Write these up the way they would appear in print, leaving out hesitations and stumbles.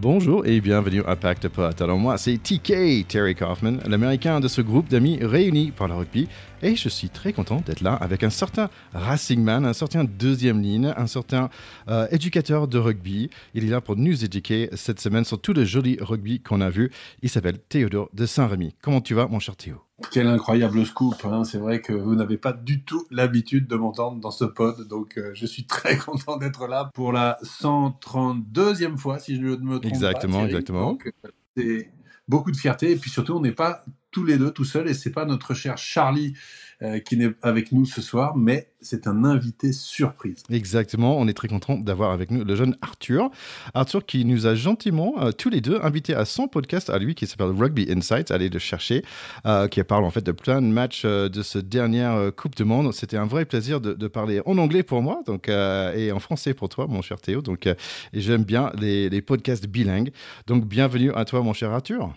Bonjour et bienvenue à Pacte Pot. Alors moi, c'est TK, Terry Kaufman, l'américain de ce groupe d'amis réunis par le rugby. Et je suis très content d'être là avec un certain Racing Man, un certain deuxième ligne, un certain éducateur de rugby. Il est là pour nous éduquer cette semaine sur tout le joli rugby qu'on a vu. Il s'appelle Théodore de Saint-Rémy. Comment tu vas, mon cher Théo ? Quel incroyable scoop, hein. C'est vrai que vous n'avez pas du tout l'habitude de m'entendre dans ce pod, donc je suis très content d'être là pour la 132e fois, si je ne me trompe exactement, pas. Exactement. Donc c'est beaucoup de fierté, et puis surtout on n'est pas tous les deux tout seuls, et c'est pas notre cher Charlie qui est avec nous ce soir, mais c'est un invité surprise. Exactement, on est très content d'avoir avec nous le jeune Arthur. Arthur qui nous a gentiment, tous les deux, invités à son podcast à lui qui s'appelle Rugby Insights, allez le chercher, qui parle en fait de plein de matchs de cette dernière Coupe du Monde. C'était un vrai plaisir de parler en anglais pour moi donc, et en français pour toi, mon cher Théo. Donc, et j'aime bien les podcasts bilingues. Donc, bienvenue à toi, mon cher Arthur.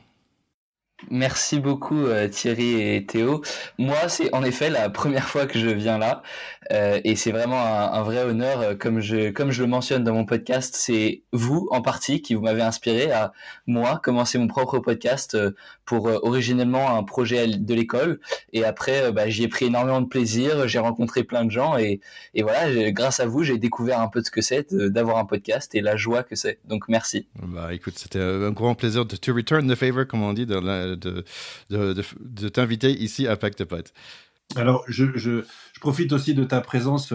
Merci beaucoup Thierry et Théo. Moi, c'est en effet la première fois que je viens là et c'est vraiment un vrai honneur. Comme je le mentionne dans mon podcast, c'est vous en partie qui vous m'avez inspiré à moi commencer mon propre podcast pour originellement un projet de l'école et après j'y ai pris énormément de plaisir. J'ai rencontré plein de gens et voilà, grâce à vous, j'ai découvert un peu de ce que c'est d'avoir un podcast et la joie que c'est. Donc merci. Bah écoute, c'était un grand plaisir de to return the favor, comme on dit, de t'inviter ici à Pacte Pot. Alors, je profite aussi de ta présence,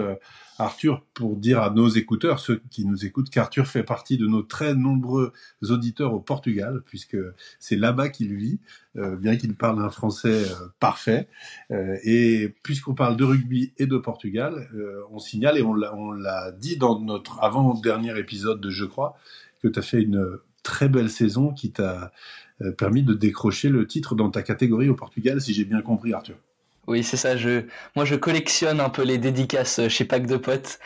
Arthur, pour dire à nos écouteurs, ceux qui nous écoutent, qu'Arthur fait partie de nos très nombreux auditeurs au Portugal, puisque c'est là-bas qu'il vit, bien qu'il parle un français parfait. Et puisqu'on parle de rugby et de Portugal, on signale, et on l'a dit dans notre avant-dernier épisode de Je crois, que tu as fait une très belle saison qui t'a permis de décrocher le titre dans ta catégorie au Portugal, si j'ai bien compris, Arthur. Oui, c'est ça. Moi, je collectionne un peu les dédicaces chez Pack de Potes.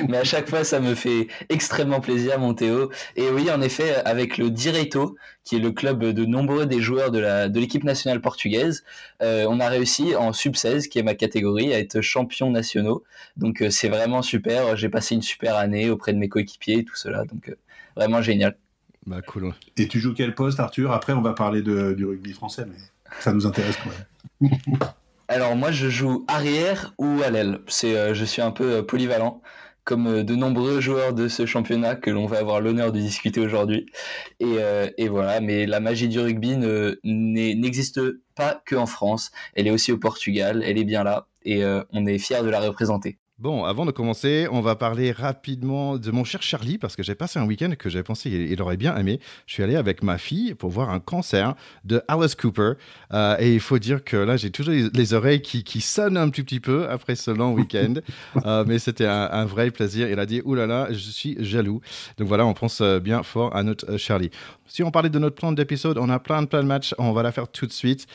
Mais à chaque fois, ça me fait extrêmement plaisir, mon Théo. Et oui, en effet, avec le Direito, qui est le club de nombreux des joueurs de l'équipe nationale portugaise, on a réussi en sub-16, qui est ma catégorie, à être champions nationaux. Donc, c'est vraiment super. J'ai passé une super année auprès de mes coéquipiers et tout cela. Donc, vraiment génial. Bah, cool. Et tu joues quel poste, Arthur ? Après, on va parler du rugby français, mais ça nous intéresse quand même. Alors moi je joue arrière ou à l'aile. Je suis un peu polyvalent, comme de nombreux joueurs de ce championnat que l'on va avoir l'honneur de discuter aujourd'hui. Et voilà, mais la magie du rugby n'existe pas que en France. Elle est aussi au Portugal, elle est bien là, et on est fiers de la représenter. Bon, avant de commencer, on va parler rapidement de mon cher Charlie, parce que j'ai passé un week-end que j'ai pensé qu'il aurait bien aimé. Je suis allé avec ma fille pour voir un concert de Alice Cooper. Et il faut dire que là, j'ai toujours les oreilles qui sonnent un petit peu après ce long week-end. Mais c'était un vrai plaisir. Il a dit, ouh là là, je suis jaloux. Donc voilà, on pense bien fort à notre Charlie. Si on parlait de notre plan d'épisode, on a plein de matchs. On va la faire tout de suite.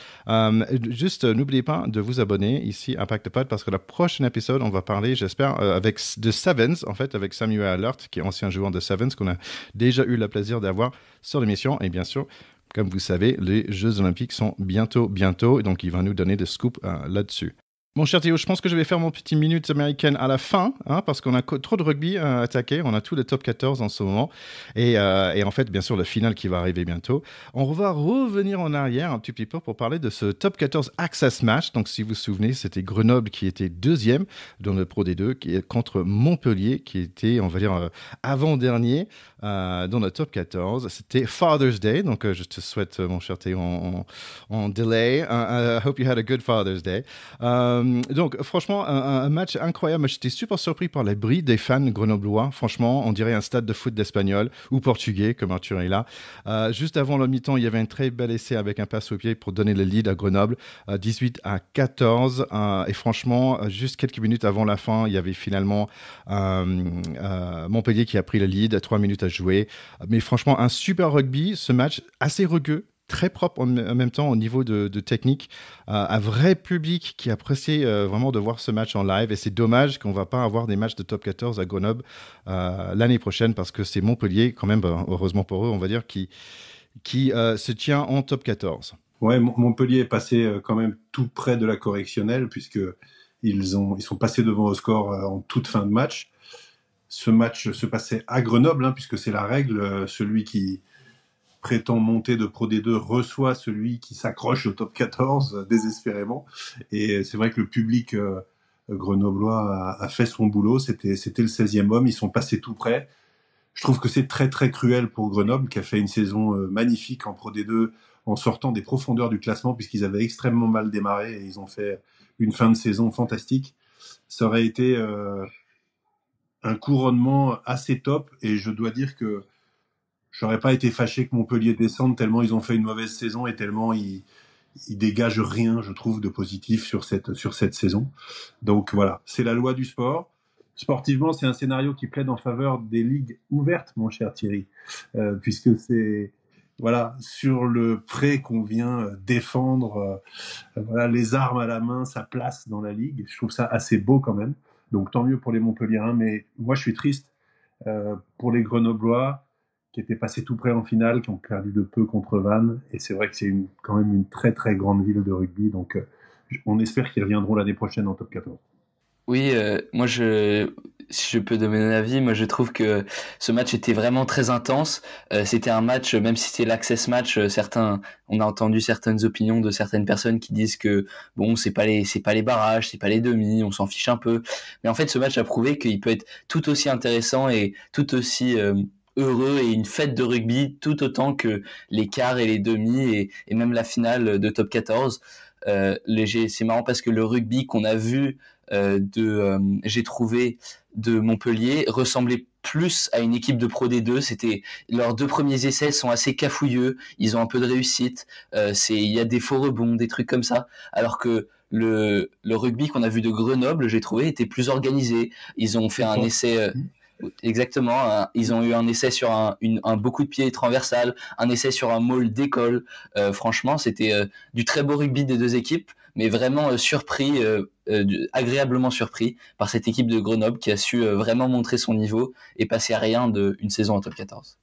Juste, n'oubliez pas de vous abonner ici à Pacte Pot, parce que le prochain épisode, on va parler, j'espère, de Sevens, en fait, avec Samuel Alert, qui est ancien joueur de Sevens, qu'on a déjà eu le plaisir d'avoir sur l'émission. Et bien sûr, comme vous savez, les Jeux Olympiques sont bientôt. Donc, il va nous donner des scoops là-dessus. Mon cher Théo, je pense que je vais faire mon petit minute américaine à la fin, parce qu'on a trop de rugby à attaquer. On a tous les top 14 en ce moment. Et en fait, bien sûr, le final qui va arriver bientôt. On va revenir en arrière un petit peu pour parler de ce top 14 Access Match. Donc, si vous vous souvenez, c'était Grenoble qui était deuxième dans le Pro D2, qui est contre Montpellier, qui était, on va dire, avant-dernier dans le top 14. C'était Father's Day. Donc, je te souhaite, mon cher Théo, en delay. I hope you had a good Father's Day. Donc, franchement, un match incroyable. J'étais super surpris par les bris des fans grenoblois. Franchement, on dirait un stade de foot d'espagnol ou portugais, comme Arthur est là. Juste avant le mi-temps, il y avait un très bel essai avec un passe au pied pour donner le lead à Grenoble, 18-14. Et franchement, juste quelques minutes avant la fin, il y avait finalement Montpellier qui a pris le lead, 3 minutes à jouer. Mais franchement, un super rugby, ce match assez rugueux, très propre en même temps au niveau de technique, un vrai public qui apprécie vraiment de voir ce match en live, et c'est dommage qu'on ne va pas avoir des matchs de top 14 à Grenoble l'année prochaine, parce que c'est Montpellier quand même, heureusement pour eux on va dire, qui se tient en top 14. Ouais, Montpellier est passé quand même tout près de la correctionnelle, puisque ils sont passés devant au score en toute fin de match. Ce match se passait à Grenoble, hein, puisque c'est la règle. Celui qui prétend monter de Pro D2 reçoit celui qui s'accroche au top 14 désespérément. Et c'est vrai que le public grenoblois a fait son boulot. C'était le 16e homme. Ils sont passés tout près. Je trouve que c'est très très cruel pour Grenoble, qui a fait une saison magnifique en Pro D2 en sortant des profondeurs du classement, puisqu'ils avaient extrêmement mal démarré et ils ont fait une fin de saison fantastique. Ça aurait été un couronnement assez top, et je dois dire que j'aurais pas été fâché que Montpellier descende, tellement ils ont fait une mauvaise saison et tellement ils dégagent rien, je trouve, de positif sur cette saison. Donc voilà, c'est la loi du sport. Sportivement, c'est un scénario qui plaide en faveur des ligues ouvertes, mon cher Thierry, puisque c'est voilà, sur le prêt qu'on vient défendre, voilà, les armes à la main, sa place dans la ligue. Je trouve ça assez beau quand même. Donc tant mieux pour les Montpelliérains, mais moi je suis triste pour les Grenoblois qui étaient passés tout près en finale, qui ont perdu de peu contre Vannes. Et c'est vrai que c'est quand même une très très grande ville de rugby. Donc on espère qu'ils reviendront l'année prochaine en top 14. Oui, moi si je peux donner mon avis, moi je trouve que ce match était vraiment très intense. C'était un match, même si c'était l'access match, on a entendu certaines opinions de certaines personnes qui disent que bon, c'est pas les barrages, c'est pas les demi, on s'en fiche un peu. Mais en fait, ce match a prouvé qu'il peut être tout aussi intéressant et tout aussi heureux et une fête de rugby tout autant que les quarts et les demi et même la finale de top 14. C'est marrant parce que le rugby qu'on a vu j'ai trouvé de Montpellier ressemblait plus à une équipe de Pro D2. C'était leurs 2 premiers essais sont assez cafouilleux, ils ont un peu de réussite, il y a des faux rebonds, des trucs comme ça, alors que le rugby qu'on a vu de Grenoble, j'ai trouvé, était plus organisé. Ils ont fait un essai exactement, ils ont eu un essai sur un beau coup de pied transversal, un essai sur un maul d'école. Franchement, c'était du très beau rugby des 2 équipes, mais vraiment agréablement surpris par cette équipe de Grenoble qui a su vraiment montrer son niveau et passer à rien d'une saison en top 14.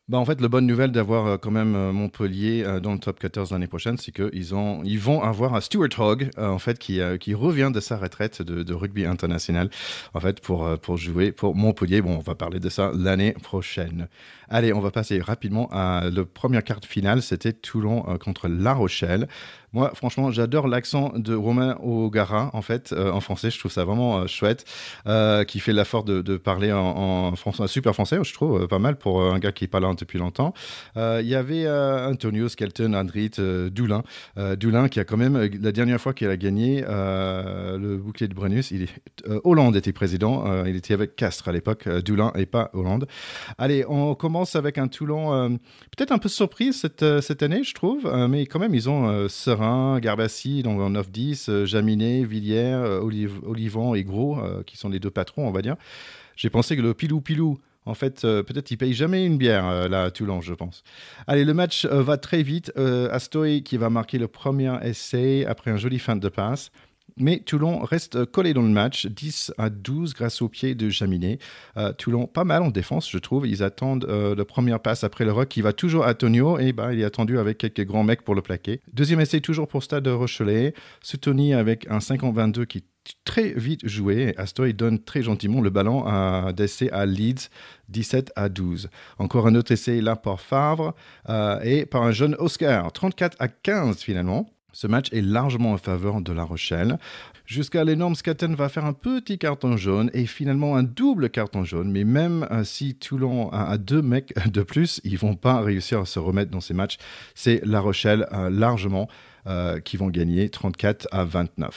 Bah en fait, la bonne nouvelle d'avoir quand même Montpellier dans le top 14 l'année prochaine, c'est qu'ils vont avoir un Stuart Hogg en fait, qui revient de sa retraite de rugby international en fait, pour jouer pour Montpellier. Bon, on va parler de ça l'année prochaine. Allez, on va passer rapidement à la première carte finale. C'était Toulon contre La Rochelle. Moi, franchement, j'adore l'accent de Romain O'Gara, en fait, en français. Je trouve ça vraiment chouette, qui fait l'effort de parler en français, super français, je trouve, pas mal pour un gars qui est pas là depuis longtemps. Il y avait Antonio Skelton, Andrit, Doulin. Doulin qui a quand même, la dernière fois qu'il a gagné le bouclier de Brennus, Hollande était président, il était avec Castres à l'époque, Doulin et pas Hollande. Allez, on commence avec un Toulon peut-être un peu surprise cette année, je trouve, mais quand même, ils ont Serein, Garbassi, donc en 9-10, Jaminet, Villiers, Olivon et Gros, qui sont les 2 patrons, on va dire. J'ai pensé que le Pilou, en fait, peut-être il paye jamais une bière, là, à Toulon, je pense. Allez, le match va très vite. Astoy qui va marquer le premier essai après un joli fin de passe. Mais Toulon reste collé dans le match, 10-12 grâce au pied de Jaminet. Toulon, pas mal en défense, je trouve. Ils attendent la première passe après le rock qui va toujours à Tonio. Et il est attendu avec quelques grands mecs pour le plaquer. Deuxième essai toujours pour Stade Rochelet. Soutoni avec un 50-22 qui est très vite joué. Astoy donne très gentiment le ballon d'essai à Leeds, 17-12. Encore un autre essai là par Favre et par un jeune Oscar, 34-15 finalement. Ce match est largement en faveur de La Rochelle. Jusqu'à l'énorme Scatten va faire un petit carton jaune et finalement un double carton jaune. Mais même si Toulon a 2 mecs de plus, ils ne vont pas réussir à se remettre dans ces matchs. C'est La Rochelle largement qui vont gagner 34-29.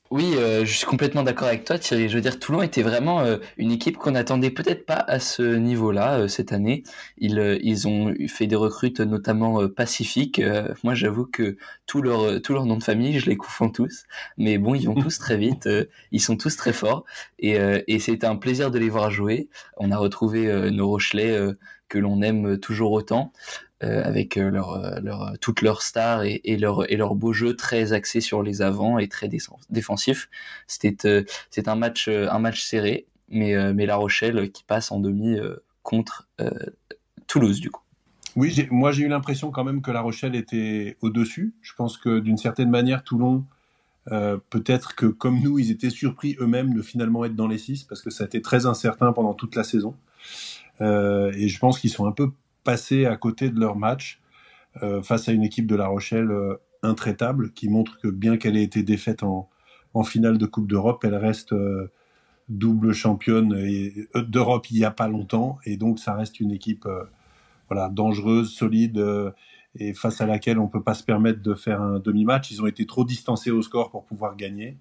Oui, je suis complètement d'accord avec toi, Thierry. Je veux dire, Toulon était vraiment une équipe qu'on n'attendait peut-être pas à ce niveau-là cette année. Ils ont fait des recrutes notamment pacifiques. Moi, j'avoue que tous leurs noms de famille, je les confonds tous. Mais bon, ils vont tous très vite. Ils sont tous très forts. Et c'était un plaisir de les voir jouer. On a retrouvé nos Rochelais que l'on aime toujours autant. Avec toutes leurs stars et leur beau jeu très axé sur les avants et très défensif. C'est un match serré, mais La Rochelle qui passe en demi contre Toulouse du coup. Oui, moi j'ai eu l'impression quand même que La Rochelle était au-dessus. Je pense que d'une certaine manière, Toulon Peut-être que comme nous, ils étaient surpris eux-mêmes de finalement être dans les 6 parce que ça a été très incertain pendant toute la saison. Et je pense qu'ils sont un peu passés à côté de leur match face à une équipe de La Rochelle intraitable qui montre que bien qu'elle ait été défaite en finale de Coupe d'Europe, elle reste double championne d'Europe il n'y a pas longtemps. Et donc ça reste une équipe dangereuse, solide et face à laquelle on ne peut pas se permettre de faire un demi-match. Ils ont été trop distancés au score pour pouvoir gagner.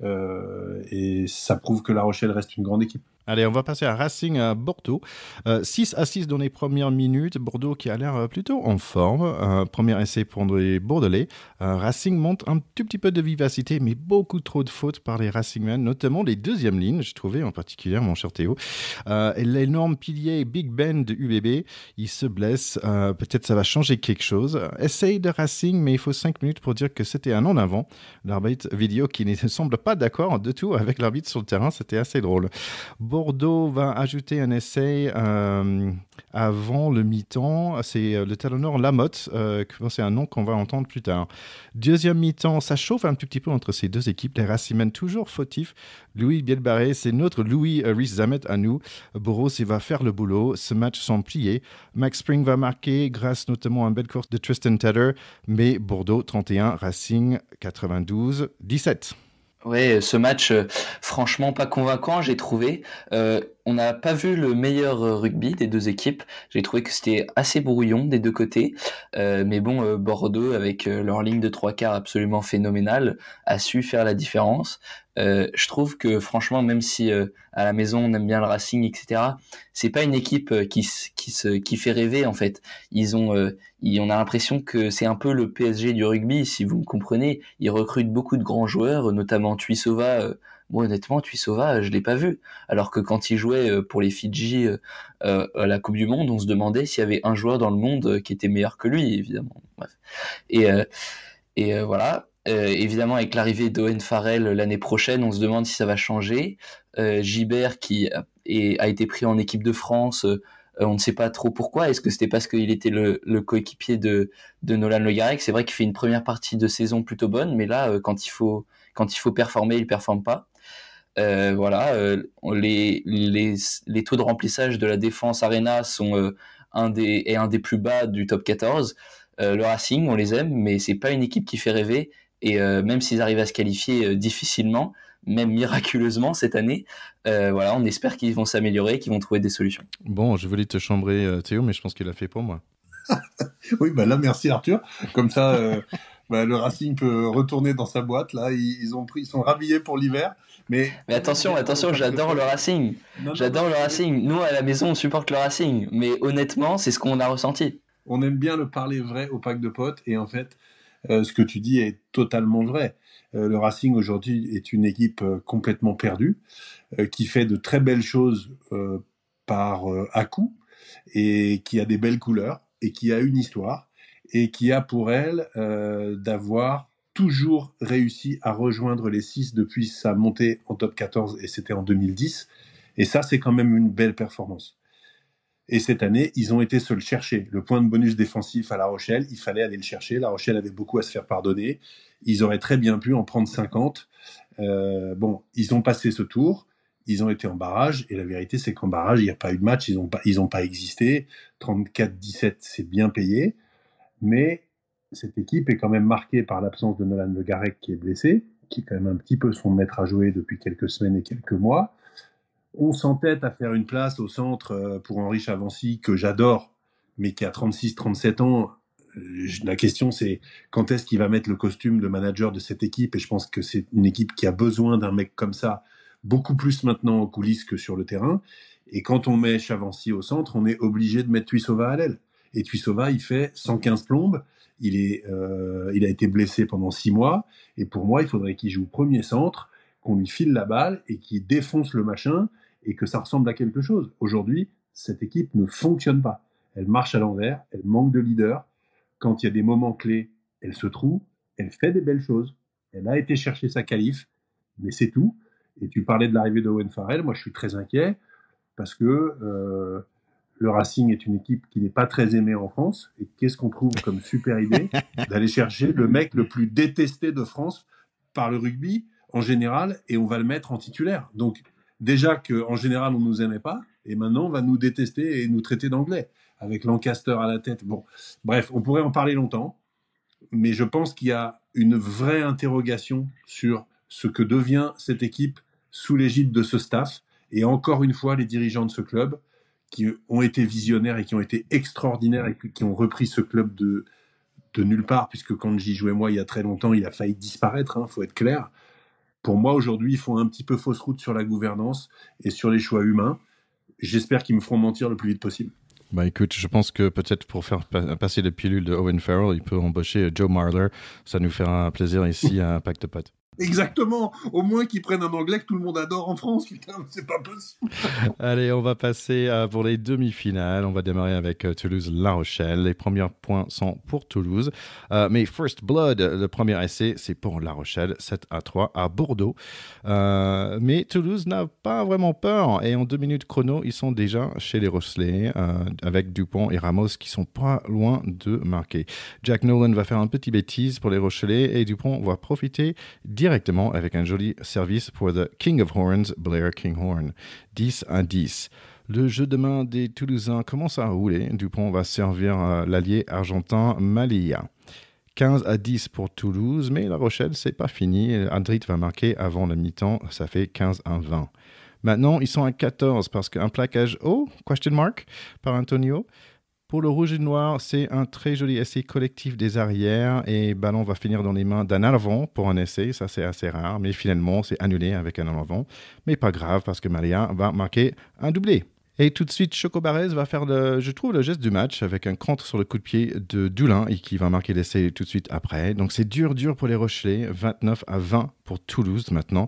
Et ça prouve que La Rochelle reste une grande équipe. Allez, on va passer à Racing à Bordeaux. 6-6 dans les premières minutes. Bordeaux qui a l'air plutôt en forme. Premier essai pour les Bordelais. Racing montre un tout petit peu de vivacité, mais beaucoup trop de fautes par les Racingmen, notamment les deuxièmes lignes, j'ai trouvé en particulier, mon cher Théo. Et l'énorme pilier Big Ben de UBB, il se blesse. Peut-être ça va changer quelque chose. Essai de Racing, mais il faut 5 minutes pour dire que c'était un en avant. L'arbitre vidéo qui ne semble pas d'accord du tout avec l'arbitre sur le terrain, c'était assez drôle. Bordeaux va ajouter un essai avant le mi-temps. C'est le talonneur Lamotte. C'est un nom qu'on va entendre plus tard. Deuxième mi-temps, ça chauffe un tout petit peu entre ces deux équipes. Les Racingmen toujours fautifs. Louis Bielbarré, c'est notre Louis Rhys-Zamet à nous. Boros, il va faire le boulot. Ce match sans plier. Max Spring va marquer grâce notamment à une belle course de Tristan Tedder. Mais Bordeaux 31, Racing 92-17. Ouais, ce match, franchement pas convaincant, j'ai trouvé. On n'a pas vu le meilleur rugby des deux équipes. J'ai trouvé que c'était assez brouillon des deux côtés. Mais bon, Bordeaux, avec leur ligne de trois quarts absolument phénoménale, a su faire la différence. Je trouve que franchement, même si à la maison on aime bien le Racing, etc., c'est pas une équipe qui fait rêver en fait. On a l'impression que c'est un peu le PSG du rugby, si vous me comprenez. Ils recrutent beaucoup de grands joueurs, notamment Tuisova. Moi, honnêtement, Tuisova, je l'ai pas vu. Alors que quand il jouait pour les Fidji à la Coupe du Monde, on se demandait s'il y avait un joueur dans le monde qui était meilleur que lui, évidemment. Bref. Et voilà. Évidemment, avec l'arrivée d'Owen Farrell l'année prochaine, on se demande si ça va changer. Gibert, qui a été pris en équipe de France, on ne sait pas trop pourquoi. Est-ce que c'était parce qu'il était le coéquipier de Nolan Le Garrec? C'est vrai qu'il fait une première partie de saison plutôt bonne, mais là, quand il faut performer, il performe pas. Les taux de remplissage de la Défense Arena sont un des plus bas du top 14. Le Racing, on les aime, mais c'est pas une équipe qui fait rêver. Et même s'ils arrivent à se qualifier difficilement, même miraculeusement cette année, on espère qu'ils vont s'améliorer, qu'ils vont trouver des solutions. Bon, je voulais te chambrer, Théo, mais je pense qu'il a fait pour moi. Oui, là, merci Arthur. Comme ça, le Racing peut retourner dans sa boîte. Là, ils sont rhabillés pour l'hiver. Mais attention, j'adore le Racing. J'adore le Racing. Nous, à la maison, on supporte le Racing. Mais honnêtement, c'est ce qu'on a ressenti. On aime bien le parler vrai au pack de potes. Et en fait, ce que tu dis est totalement vrai. Le Racing, aujourd'hui, est une équipe complètement perdue, qui fait de très belles choses par à-coup, et qui a des belles couleurs, et qui a une histoire, et qui a pour elle d'avoir toujours réussi à rejoindre les 6 depuis sa montée en top 14, et c'était en 2010. Et ça, c'est quand même une belle performance. Et cette année, ils ont été se le chercher. Le point de bonus défensif à La Rochelle, il fallait aller le chercher. La Rochelle avait beaucoup à se faire pardonner. Ils auraient très bien pu en prendre 50. Ils ont passé ce tour. Ils ont été en barrage. Et la vérité, c'est qu'en barrage, il n'y a pas eu de match. Ils ont pas existé. 34-17, c'est bien payé. Mais cette équipe est quand même marquée par l'absence de Nolan Le Garrec qui est blessé, qui est quand même un petit peu son maître à jouer depuis quelques semaines et quelques mois. On s'entête à faire une place au centre pour Henri Chavancy, que j'adore, mais qui a 36-37 ans. La question, c'est quand est-ce qu'il va mettre le costume de manager de cette équipe? Et je pense que c'est une équipe qui a besoin d'un mec comme ça, beaucoup plus maintenant en coulisses que sur le terrain. Et quand on met Chavancy au centre, on est obligé de mettre Tuisova à l'aile. Et Tuisova, il fait 115 plombes. Il a été blessé pendant 6 mois. Et pour moi, il faudrait qu'il joue premier centre, qu'on lui file la balle et qu'il défonce le machin et que ça ressemble à quelque chose. Aujourd'hui, cette équipe ne fonctionne pas. Elle marche à l'envers, elle manque de leader. Quand il y a des moments clés, elle se trouve, elle fait des belles choses. Elle a été chercher sa qualif, mais c'est tout. Et tu parlais de l'arrivée d'Owen Farrell. Moi, je suis très inquiet parce que le Racing est une équipe qui n'est pas très aimée en France. Et qu'est-ce qu'on trouve comme super idée? D'aller chercher le mec le plus détesté de France par le rugby en général et on va le mettre en titulaire. Donc déjà qu'en général on nous aimait pas et maintenant on va nous détester et nous traiter d'anglais avec Lancaster à la tête. Bon, bref, on pourrait en parler longtemps, mais je pense qu'il y a une vraie interrogation sur ce que devient cette équipe sous l'égide de ce staff. Et encore une fois, les dirigeants de ce club qui ont été visionnaires et qui ont été extraordinaires et qui ont repris ce club de nulle part, puisque quand j'y jouais moi il y a très longtemps, il a failli disparaître, faut être clair. Pour moi, aujourd'hui, ils font un petit peu fausse route sur la gouvernance et sur les choix humains. J'espère qu'ils me feront mentir le plus vite possible. Bah écoute, je pense que peut-être pour faire passer les pilules de Owen Farrell, il peut embaucher Joe Marler. Ça nous fera plaisir ici à Pacte de Potes. Exactement. Au moins qu'ils prennent un anglais que tout le monde adore en France. Putain, c'est pas possible. Allez, on va passer pour les demi-finales. On va démarrer avec Toulouse-La Rochelle. Les premiers points sont pour Toulouse. Mais First Blood, le premier essai, c'est pour La Rochelle, 7-3 à Bordeaux. Mais Toulouse n'a pas vraiment peur. Et en 2 minutes chrono, ils sont déjà chez les Rochelais avec Dupont et Ramos qui sont pas loin de marquer. Jack Nolan va faire un petit bêtise pour les Rochelais et Dupont va profiter directement avec un joli service pour The King of Horns, Blair Kinghorn. 10-10. Le jeu de main des Toulousains commence à rouler. Dupont va servir l'allié argentin Malia. 15-10 pour Toulouse, mais La Rochelle, c'est pas fini. Adrit va marquer avant la mi-temps, ça fait 15-20. Maintenant, ils sont à 14 parce qu'un plaquage haut, question mark, par Antonio. Pour le rouge et noir, c'est un très joli essai collectif des arrières et ballon va finir dans les mains d'un avant pour un essai. Ça, c'est assez rare, mais finalement, c'est annulé avec un avant. Mais pas grave parce que Malia va marquer un doublé. Et tout de suite, Choco Barrez va faire, je trouve, le geste du match avec un contre sur le coup de pied de Dulin et qui va marquer l'essai tout de suite après. Donc, c'est dur pour les Rochelais. 29-20 pour Toulouse maintenant.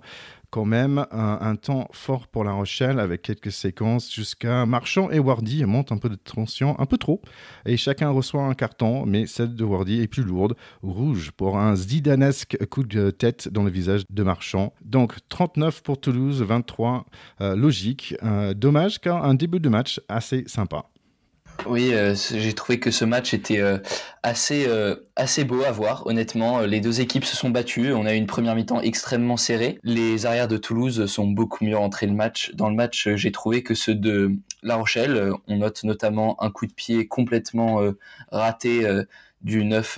Quand même, un temps fort pour La Rochelle avec quelques séquences jusqu'à Marchand et Wardy montent un peu de tension, un peu trop. Et chacun reçoit un carton, mais celle de Wardy est plus lourde, rouge, pour un zidanesque coup de tête dans le visage de Marchand. Donc 39 pour Toulouse, 23 logique. Dommage car un début de match assez sympa. Oui, j'ai trouvé que ce match était assez beau à voir, honnêtement. Les deux équipes se sont battues. On a eu une première mi-temps extrêmement serrée. Les arrières de Toulouse sont beaucoup mieux rentrés le match. Dans le match, j'ai trouvé que ceux de La Rochelle, on note notamment un coup de pied complètement raté du 9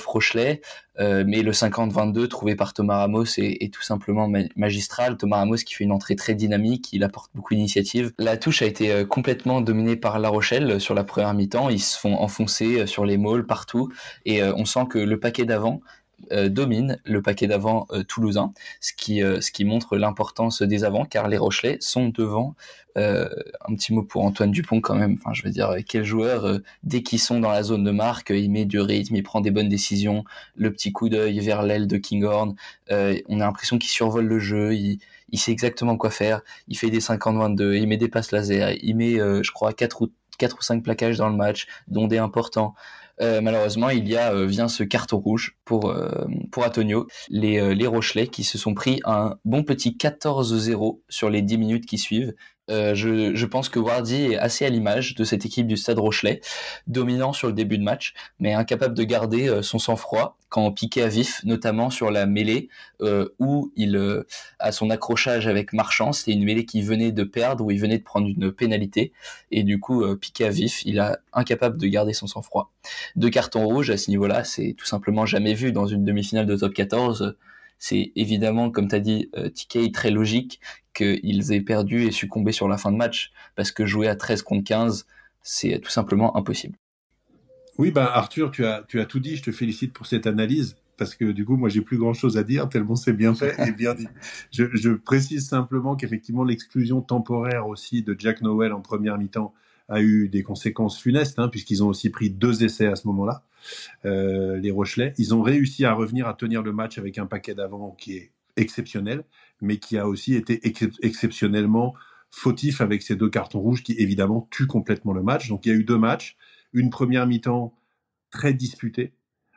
Rochelais, mais le 50-22 trouvé par Thomas Ramos est tout simplement magistral. Thomas Ramos qui fait une entrée très dynamique, il apporte beaucoup d'initiative. La touche a été complètement dominée par La Rochelle sur la première mi-temps. Ils se font enfoncer sur les mauls partout et on sent que le paquet d'avant domine le paquet d'avant toulousain, ce qui montre l'importance des avants, car les Rochelais sont devant. Un petit mot pour Antoine Dupont quand même, enfin je veux dire, quel joueur, dès qu'ils sont dans la zone de marque, il met du rythme, il prend des bonnes décisions, le petit coup d'œil vers l'aile de Kinghorn, on a l'impression qu'il survole le jeu, il sait exactement quoi faire, il fait des 50-22, il met des passes laser, il met je crois 4 ou 5 plaquages dans le match, dont des importants. Malheureusement, vient ce carton rouge pour Antonio. Les Rochelais qui se sont pris un bon petit 14-0 sur les 10 minutes qui suivent. Je pense que Wardy est assez à l'image de cette équipe du Stade Rochelais, dominant sur le début de match, mais incapable de garder son sang-froid quand piqué à vif, notamment sur la mêlée où il a son accrochage avec Marchand. C'était une mêlée qu'il venait de perdre, où il venait de prendre une pénalité, et du coup piqué à vif, il est incapable de garder son sang-froid. 2 cartons rouges à ce niveau-là, c'est tout simplement jamais vu dans une demi-finale de top 14. C'est évidemment, comme tu as dit, TK, très logique qu'ils aient perdu et succombé sur la fin de match, parce que jouer à 13 contre 15, c'est tout simplement impossible. Oui, Arthur, tu as tout dit. Je te félicite pour cette analyse, parce que du coup, moi, j'ai plus grand-chose à dire, tellement c'est bien fait et bien dit. Je précise simplement qu'effectivement, l'exclusion temporaire aussi de Jack Nowell en première mi-temps a eu des conséquences funestes, puisqu'ils ont aussi pris 2 essais à ce moment-là. Les Rochelais, ils ont réussi à revenir à tenir le match avec un paquet d'avant qui est exceptionnel, mais qui a aussi été exceptionnellement fautif avec ces 2 cartons rouges qui évidemment tuent complètement le match. Donc il y a eu 2 matchs, une première mi-temps très disputée,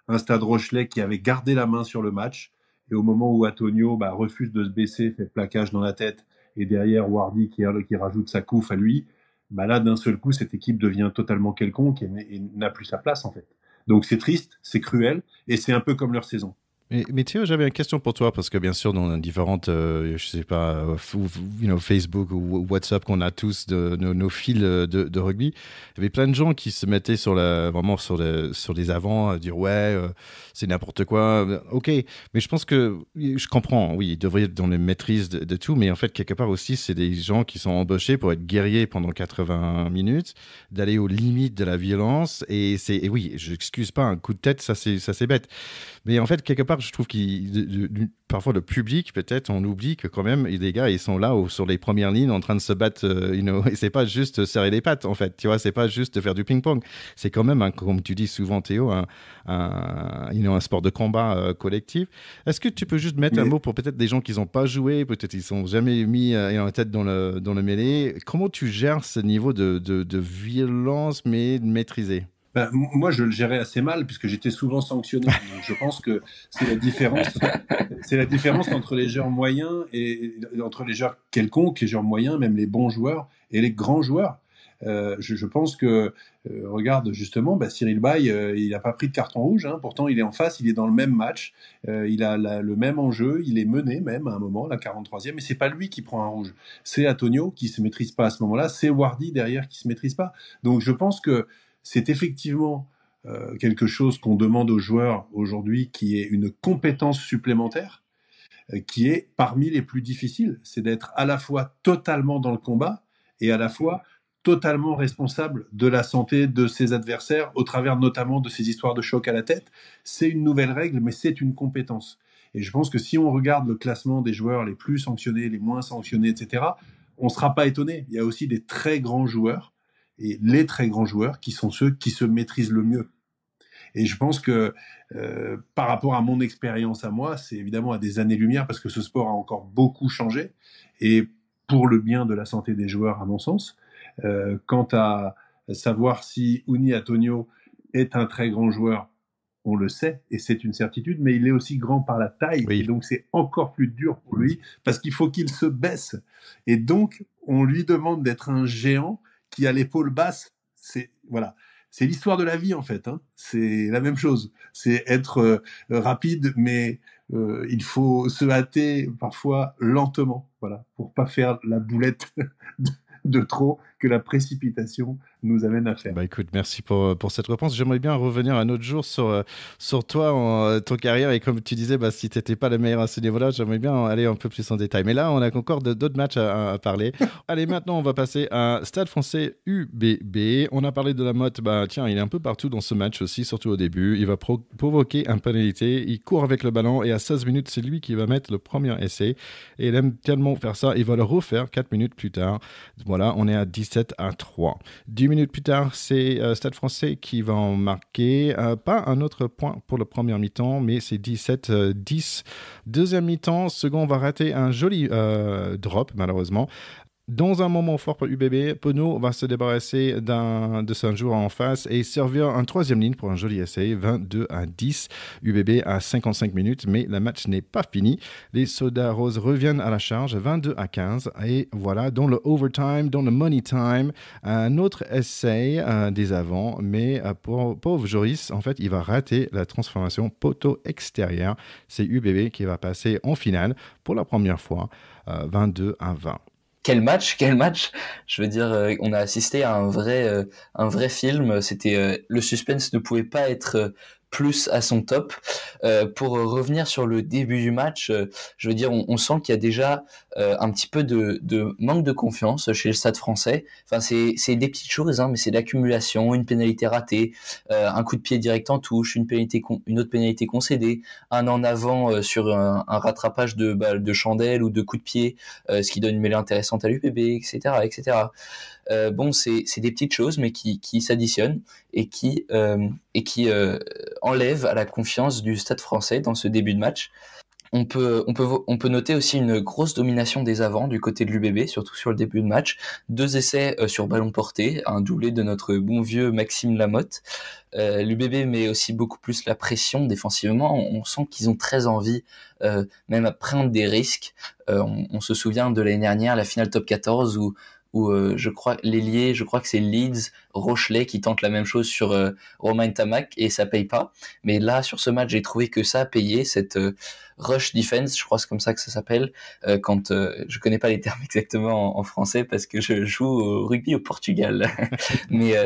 un Stade Rochelais qui avait gardé la main sur le match, et au moment où Antonio refuse de se baisser, fait plaquage dans la tête, et derrière Wardy qui rajoute sa couffe à lui, là d'un seul coup cette équipe devient totalement quelconque et n'a plus sa place en fait. Donc c'est triste, c'est cruel, et c'est un peu comme leur saison. Mais Théo, j'avais une question pour toi, parce que bien sûr, dans différentes, je sais pas, Facebook ou WhatsApp qu'on a tous de nos fils de rugby, il y avait plein de gens qui se mettaient vraiment sur les avants, à dire ouais, c'est n'importe quoi. Ok, mais je pense que je comprends, oui, ils devraient être dans la maîtrise de tout, mais en fait, quelque part aussi, c'est des gens qui sont embauchés pour être guerriers pendant 80 minutes, d'aller aux limites de la violence, et oui, je n'excuse pas, un coup de tête, ça c'est bête. Mais en fait, quelque part, je trouve parfois le public, peut-être, on oublie que quand même, les gars, ils sont là sur les premières lignes en train de se battre. Et c'est pas juste serrer les pattes, en fait. Tu vois, c'est pas juste de faire du ping-pong. C'est quand même, comme tu dis souvent, Théo, un sport de combat collectif. Est-ce que tu peux juste mettre un mot pour peut-être des gens qui n'ont pas joué, peut-être ils sont jamais mis la tête dans le mêlée. Comment tu gères ce niveau de violence, mais maîtrisé? Moi, je le gérais assez mal puisque j'étais souvent sanctionné. Donc, je pense que c'est la différence entre les joueurs moyens et entre les joueurs quelconques, les joueurs moyens, même les bons joueurs et les grands joueurs. Je pense que, regarde justement, Cyril Bay, il n'a pas pris de carton rouge. Pourtant, il est en face, il est dans le même match, il a le même enjeu, il est mené même à un moment, la 43e, mais c'est pas lui qui prend un rouge. C'est Antonio qui se maîtrise pas à ce moment-là, c'est Wardy derrière qui se maîtrise pas. Donc, je pense que c'est effectivement quelque chose qu'on demande aux joueurs aujourd'hui, qui est une compétence supplémentaire, qui est parmi les plus difficiles. C'est d'être à la fois totalement dans le combat et à la fois totalement responsable de la santé de ses adversaires, au travers notamment de ces histoires de choc à la tête. C'est une nouvelle règle, mais c'est une compétence. Et je pense que si on regarde le classement des joueurs les plus sanctionnés, les moins sanctionnés, etc., on ne sera pas étonné. Il y a aussi des très grands joueurs, et les très grands joueurs qui sont ceux qui se maîtrisent le mieux. Et je pense que par rapport à mon expérience à moi, c'est évidemment à des années-lumière parce que ce sport a encore beaucoup changé. Et pour le bien de la santé des joueurs, à mon sens, quant à savoir si Uni Antonio est un très grand joueur, on le sait, et c'est une certitude, mais il est aussi grand par la taille, Oui. et donc c'est encore plus dur pour lui, parce qu'il faut qu'il se baisse. Et donc, on lui demande d'être un géant qui a l'épaule basse. C'est l'histoire de la vie, en fait. C'est la même chose. C'est être rapide, mais il faut se hâter parfois lentement, pour pas faire la boulette de trop que la précipitation nous amène à faire. Écoute, merci pour cette réponse. J'aimerais bien revenir un autre jour sur toi, ton carrière. Et comme tu disais, si tu n'étais pas le meilleur à ce niveau-là, j'aimerais bien aller un peu plus en détail. Mais là, on a encore d'autres matchs à parler. Allez, maintenant, on va passer à Stade Français UBB. On a parlé de la motte. Tiens, il est un peu partout dans ce match aussi, surtout au début. Il va provoquer un pénalité. Il court avec le ballon et à 16 minutes, c'est lui qui va mettre le premier essai. Et il aime tellement faire ça, il va le refaire 4 minutes plus tard. Voilà, on est à 17-3. 10 minutes plus tard, c'est Stade Français qui va en marquer. Pas un autre point pour le premier mi-temps, mais c'est 17-10. Deuxième mi-temps, second va rater un joli drop, malheureusement. Dans un moment fort pour UBB, Penaud va se débarrasser de son joueur en face et servir en troisième ligne pour un joli essai, 22-10. UBB à 55 minutes, mais le match n'est pas fini. Les Soda Roses reviennent à la charge, 22-15. Et voilà, dans le overtime, dans le money time, un autre essai des avants, mais pauvre Joris, en fait, il va rater la transformation poteau extérieur. C'est UBB qui va passer en finale pour la première fois, 22-20. Quel match! Je veux dire, on a assisté à un vrai film. C'était le suspense ne pouvait pas être plus à son top. Pour revenir sur le début du match, je veux dire, on sent qu'il y a déjà un petit peu de manque de confiance chez le Stade Français. Enfin, c'est des petites choses, mais c'est l'accumulation, une pénalité ratée, un coup de pied direct en touche, une autre pénalité concédée, un en avant sur un rattrapage de chandelle ou de coup de pied, ce qui donne une mêlée intéressante à l'UBB, etc., etc. Bon, c'est des petites choses, mais qui s'additionnent et qui enlèvent à la confiance du Stade Français dans ce début de match. On peut noter aussi une grosse domination des avants du côté de l'UBB, surtout sur le début de match. 2 essais sur ballon porté, un doublé de notre bon vieux Maxime Lamotte. L'UBB met aussi beaucoup plus la pression défensivement. On sent qu'ils ont très envie, même à prendre des risques. On se souvient de l'année dernière, la finale top 14, où où je crois que c'est Leeds, Rochelet qui tentent la même chose sur Romain Tamac et ça paye pas. Mais là, sur ce match, j'ai trouvé que ça a payé, cette rush defense, je crois que c'est comme ça que ça s'appelle, quand je connais pas les termes exactement en français parce que je joue au rugby au Portugal. mais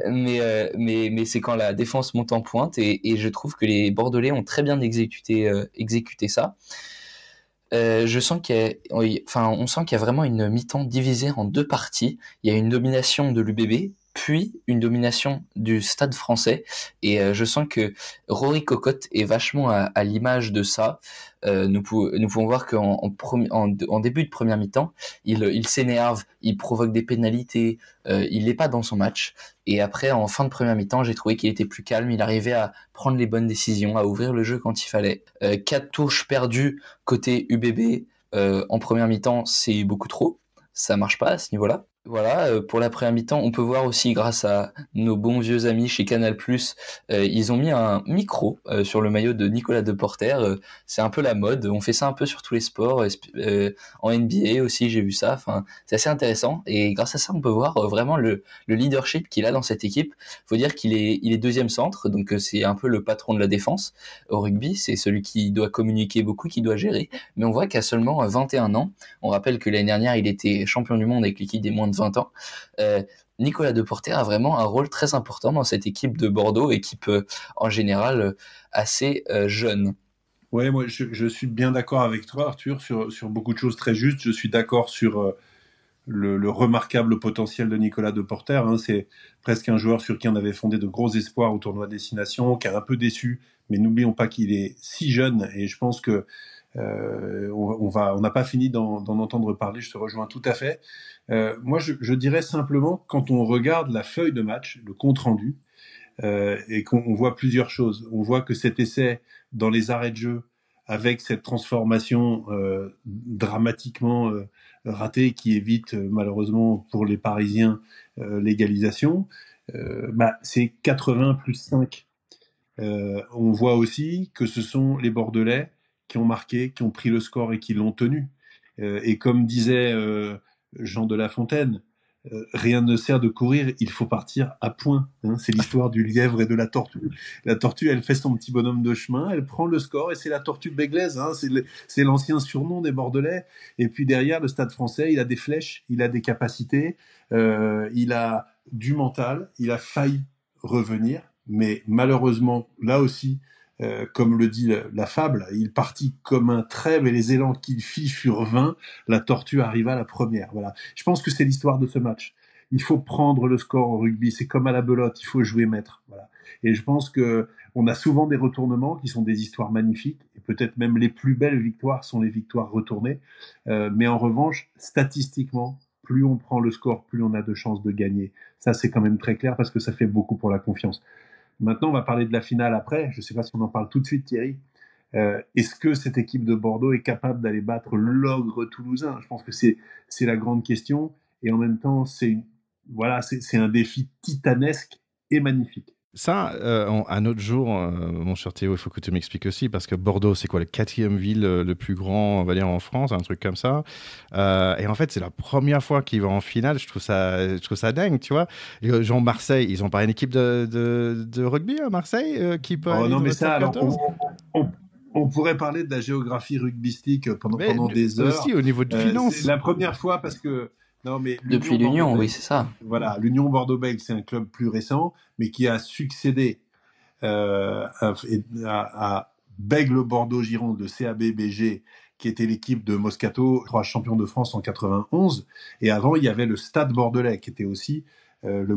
mais c'est quand la défense monte en pointe et je trouve que les Bordelais ont très bien exécuté ça. Je sens on sent qu'il y a vraiment une mi-temps divisée en deux parties. Il y a une domination de l'UBB, puis une domination du Stade Français. Et je sens que Rory Cocotte est vachement à l'image de ça. Nous pouvons voir en début de première mi-temps, il s'énerve, il provoque des pénalités, il n'est pas dans son match. Et après, en fin de première mi-temps, j'ai trouvé qu'il était plus calme, il arrivait à prendre les bonnes décisions, à ouvrir le jeu quand il fallait. 4 touches perdues côté UBB en première mi-temps, c'est beaucoup trop. Ça marche pas à ce niveau-là. Voilà, pour la première mi-temps, on peut voir aussi grâce à nos bons vieux amis chez Canal+, ils ont mis un micro sur le maillot de Nicolas Deporter. C'est un peu la mode, on fait ça un peu sur tous les sports, en NBA aussi j'ai vu ça. Enfin, c'est assez intéressant et grâce à ça on peut voir vraiment le leadership qu'il a dans cette équipe. Faut dire qu'il est deuxième centre, donc c'est un peu le patron de la défense au rugby. C'est celui qui doit communiquer beaucoup, qui doit gérer. Mais on voit qu'à seulement 21 ans, on rappelle que l'année dernière il était champion du monde avec l'équipe des moins de 20 ans. Nicolas Deporter a vraiment un rôle très important dans cette équipe de Bordeaux, équipe en général assez jeune. Ouais, moi je suis bien d'accord avec toi, Arthur, sur beaucoup de choses très justes. Je suis d'accord sur le remarquable potentiel de Nicolas Deporter. Hein. C'est presque un joueur sur qui on avait fondé de gros espoirs au tournoi Destination, qui a un peu déçu, mais n'oublions pas qu'il est si jeune et je pense que on n'a pas fini d'en entendre parler. Je te rejoins tout à fait. Moi, je dirais simplement, quand on regarde la feuille de match, le compte rendu, et qu'on voit plusieurs choses. On voit que cet essai dans les arrêts de jeu, avec cette transformation dramatiquement ratée qui évite malheureusement pour les Parisiens l'égalisation, c'est 80 plus 5. On voit aussi que ce sont les Bordelais qui ont marqué, qui ont pris le score et qui l'ont tenu. Et comme disait Jean de La Fontaine, rien ne sert de courir, il faut partir à point. Hein. C'est l'histoire du lièvre et de la tortue. La tortue, elle fait son petit bonhomme de chemin, elle prend le score et c'est la tortue béglaise. Hein. C'est l'ancien surnom des Bordelais. Et puis derrière, le Stade Français, il a des flèches, il a des capacités, il a du mental, il a failli revenir. Mais malheureusement, là aussi, comme le dit la fable, il partit comme un trait, mais les élans qu'il fit furent vains. La tortue arriva la première. Voilà. Je pense que c'est l'histoire de ce match. Il faut prendre le score au rugby. C'est comme à la belote. Il faut jouer maître. Voilà. Et je pense que on a souvent des retournements qui sont des histoires magnifiques. Et peut-être même les plus belles victoires sont les victoires retournées. Mais en revanche, statistiquement, plus on prend le score, plus on a de chances de gagner. Ça, c'est quand même très clair parce que ça fait beaucoup pour la confiance. Maintenant, on va parler de la finale après. Je ne sais pas si on en parle tout de suite, Thierry. Est-ce que cette équipe de Bordeaux est capable d'aller battre l'ogre toulousain ? Je pense que c'est la grande question. Et en même temps, c'est un défi titanesque et magnifique. Ça, un autre jour, mon cher Théo, il faut que tu m'expliques aussi, parce que Bordeaux, c'est quoi, le 4e ville le plus grand, on va dire, en France, un truc comme ça. Et en fait, c'est la première fois qu'ils vont en finale. Je trouve ça dingue, tu vois. Et, genre Marseille, ils ont pas une équipe de rugby à Marseille qui peut aller non, dans mais le ça, top 14 ? on pourrait parler de la géographie rugbystique pendant des heures. Aussi, au niveau de finances. C'est la première fois parce que... Non, mais depuis l'Union, oui, c'est ça. Voilà, l'Union Bordeaux-Bègles, c'est un club plus récent, mais qui a succédé à Bègles-Bordeaux-Gironde, le CAB-BG, qui était l'équipe de Moscato, 3 champions de France en 91. Et avant, il y avait le Stade Bordelais, qui était aussi le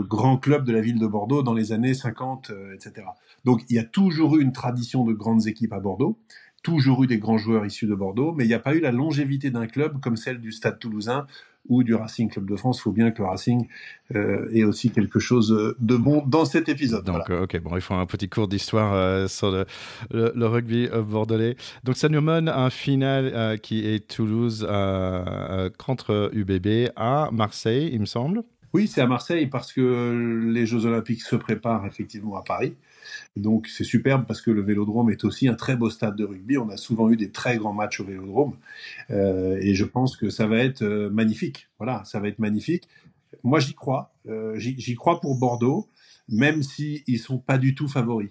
grand club de la ville de Bordeaux dans les années 50, etc. Donc, il y a toujours eu une tradition de grandes équipes à Bordeaux, toujours eu des grands joueurs issus de Bordeaux, mais il n'y a pas eu la longévité d'un club comme celle du Stade Toulousain ou du Racing Club de France. Il faut bien que le Racing ait aussi quelque chose de bon dans cet épisode. Donc, voilà. ok, bon, il faut un petit cours d'histoire sur le rugby bordelais. Donc, ça nous mène à un final qui est Toulouse contre UBB à Marseille, il me semble. Oui, c'est à Marseille parce que les Jeux Olympiques se préparent effectivement à Paris. Donc c'est superbe parce que le Vélodrome est aussi un très beau stade de rugby. On a souvent eu des très grands matchs au Vélodrome et je pense que ça va être magnifique. Voilà, ça va être magnifique. Moi j'y crois. J'y crois pour Bordeaux, même si ils sont pas du tout favoris.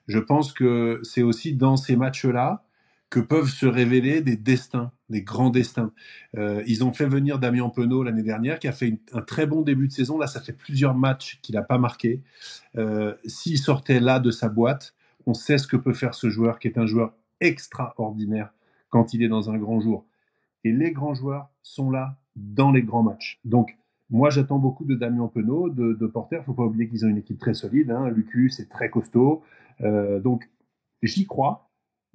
Je pense que c'est aussi dans ces matchs-là que peuvent se révéler des destins, des grands destins. Ils ont fait venir Damien Penaud l'année dernière, qui a fait un très bon début de saison. Là, ça fait plusieurs matchs qu'il n'a pas marqué. S'il sortait là de sa boîte, on sait ce que peut faire ce joueur, qui est un joueur extraordinaire quand il est dans un grand jour. Et les grands joueurs sont là dans les grands matchs. Donc, moi, j'attends beaucoup de Damien Penaud, de Porter. Il ne faut pas oublier qu'ils ont une équipe très solide. Lucas est très costaud. Donc, j'y crois.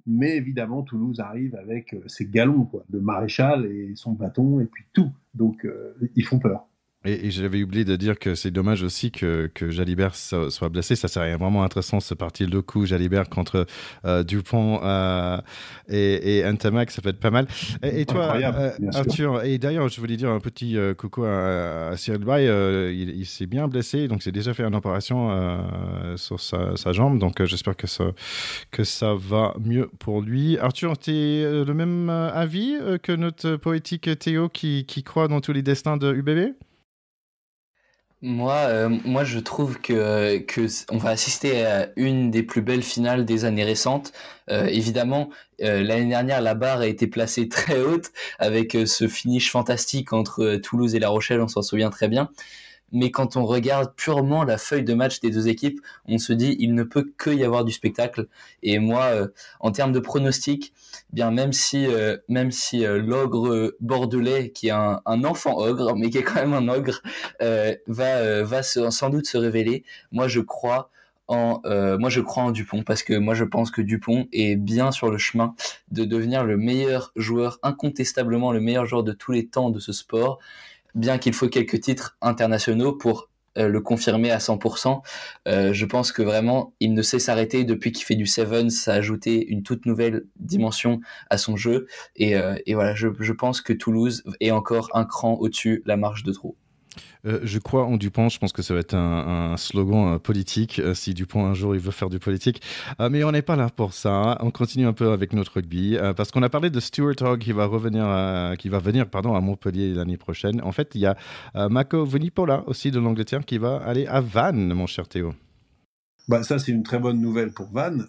Mais évidemment, Toulouse arrive avec ses galons, quoi, de maréchal et son bâton et puis tout. Donc, ils font peur. Et j'avais oublié de dire que c'est dommage aussi que Jalibert soit blessé. Ça serait vraiment intéressant, ce parti le coup Jalibert contre Dupont et Ntamak, ça peut être pas mal. Et toi, Arthur, et d'ailleurs, je voulais dire un petit coucou à Cyril Bay. Il s'est bien blessé, donc c'est déjà fait une opération sur sa jambe. Donc j'espère que ça va mieux pour lui. Arthur, tu es le même avis que notre poétique Théo qui croit dans tous les destins de UBB? Moi, je trouve que on va assister à une des plus belles finales des années récentes. Évidemment, l'année dernière, la barre a été placée très haute avec ce finish fantastique entre Toulouse et La Rochelle, on s'en souvient très bien. Mais quand on regarde purement la feuille de match des deux équipes, on se dit il ne peut que y avoir du spectacle. Et moi, en termes de pronostic, bien même si l'ogre bordelais, qui est un enfant ogre, mais qui est quand même un ogre, va sans doute se révéler. Moi, je crois en Dupont, parce que moi je pense que Dupont est bien sur le chemin de devenir le meilleur joueur, incontestablement le meilleur joueur de tous les temps de ce sport. Bien qu'il faut quelques titres internationaux pour le confirmer à 100%, je pense que vraiment, il ne sait s'arrêter. Depuis qu'il fait du Sevens, ça a ajouté une toute nouvelle dimension à son jeu. Et voilà, je pense que Toulouse est encore un cran au-dessus, la marche de trop. Je crois en Dupont, je pense que ça va être un slogan politique, si Dupont un jour il veut faire du politique. Mais on n'est pas là pour ça, on continue un peu avec notre rugby, parce qu'on a parlé de Stuart Hogg qui va venir à Montpellier l'année prochaine. En fait, il y a Mako Vunipola aussi de l'Angleterre qui va aller à Vannes, mon cher Théo. Bah, ça, c'est une très bonne nouvelle pour Vannes.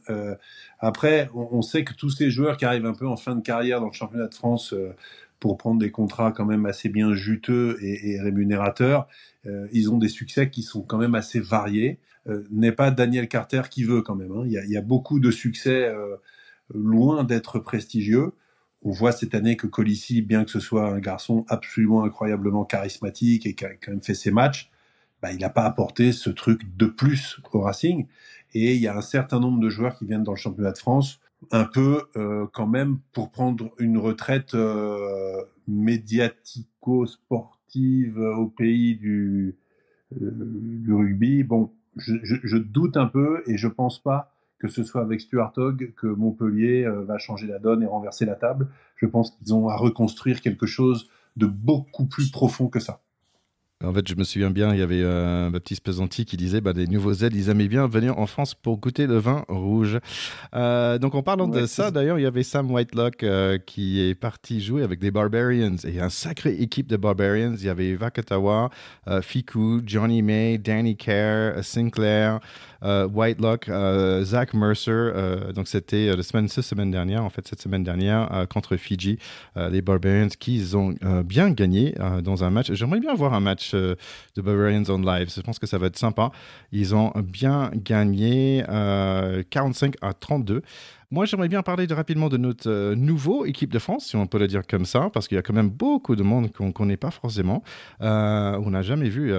Après, on sait que tous ces joueurs qui arrivent un peu en fin de carrière dans le championnat de France pour prendre des contrats quand même assez bien juteux et rémunérateurs, ils ont des succès qui sont quand même assez variés. N'est pas Daniel Carter qui veut quand même. Il y a beaucoup de succès loin d'être prestigieux. On voit cette année que Colissi, bien que ce soit un garçon absolument incroyablement charismatique et qui a quand même fait ses matchs, il n'a pas apporté ce truc de plus au Racing. Et il y a un certain nombre de joueurs qui viennent dans le championnat de France un peu quand même pour prendre une retraite médiatico-sportive au pays du rugby. Bon, je doute un peu et je pense pas que ce soit avec Stuart Hogg que Montpellier va changer la donne et renverser la table. Je pense qu'ils ont à reconstruire quelque chose de beaucoup plus profond que ça. En fait, je me souviens bien, il y avait Baptiste Pesanti qui disait des nouveaux aides, ils aimaient bien venir en France pour goûter le vin rouge. Donc, en parlant de ça, d'ailleurs, il y avait Sam Whitelock qui est parti jouer avec des Barbarians. Et une sacrée équipe de Barbarians. Il y avait Vakatawa, Fiku, Johnny May, Danny Kerr, Sinclair, Whitelock, Zach Mercer. Donc, c'était cette semaine dernière, contre Fidji. Les Barbarians qui ont bien gagné dans un match. J'aimerais bien voir un match de Barbarians on live. Je pense que ça va être sympa. Ils ont bien gagné 45-32. Moi, j'aimerais bien parler rapidement de notre nouveau équipe de France, si on peut le dire comme ça, parce qu'il y a quand même beaucoup de monde qu'on ne connaît pas forcément. On n'a jamais vu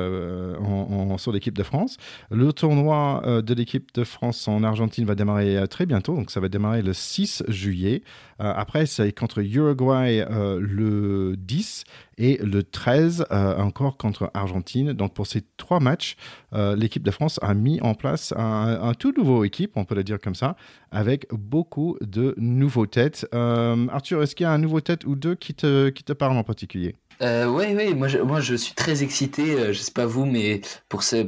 sur l'équipe de France. Le tournoi de l'équipe de France en Argentine va démarrer très bientôt, donc ça va démarrer le 6 juillet. Après, c'est contre Uruguay le 10 et le 13 encore contre Argentine. Donc pour ces 3 matchs, l'équipe de France a mis en place un tout nouveau équipe, on peut le dire comme ça, avec beaucoup de nouveaux têtes. Arthur, est-ce qu'il y a un nouveau tête ou deux qui te parle en particulier? Oui, moi je suis très excité, je sais pas vous, mais pour ce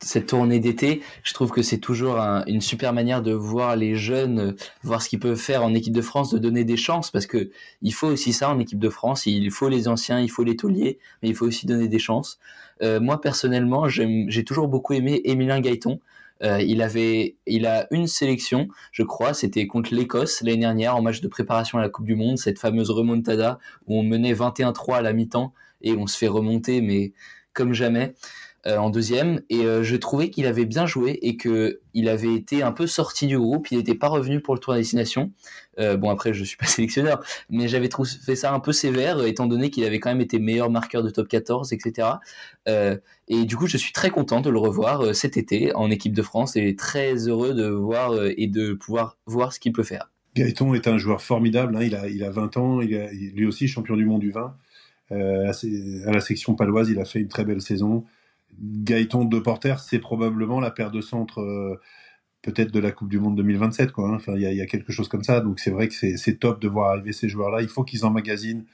cette tournée d'été. Je trouve que c'est toujours une super manière de voir les jeunes, voir ce qu'ils peuvent faire en équipe de France, de donner des chances, parce que il faut aussi ça en équipe de France. Il faut les anciens, il faut les tauliers, mais il faut aussi donner des chances. Moi personnellement, j'ai toujours beaucoup aimé Emilien Gaiton. Il a une sélection, je crois, c'était contre l'Écosse l'année dernière en match de préparation à la Coupe du Monde, cette fameuse remontada où on menait 21-3 à la mi-temps et on se fait remonter, mais comme jamais. En deuxième, et je trouvais qu'il avait bien joué et que il avait été un peu sorti du groupe, il n'était pas revenu pour le tour à destination. Bon, après je suis pas sélectionneur, mais j'avais trouvé ça un peu sévère étant donné qu'il avait quand même été meilleur marqueur de top 14, etc. Et du coup je suis très content de le revoir cet été en équipe de France et très heureux de voir et de pouvoir voir ce qu'il peut faire. Gaëton est un joueur formidable, hein. Il a 20 ans, il est lui aussi champion du monde du vin. À la section paloise, il a fait une très belle saison. Gaëton Deporter, c'est probablement la paire de centre peut-être de la Coupe du Monde 2027, quoi, hein. Enfin, il y a quelque chose comme ça. Donc c'est vrai que c'est top de voir arriver ces joueurs-là. Il faut qu'ils emmagasinent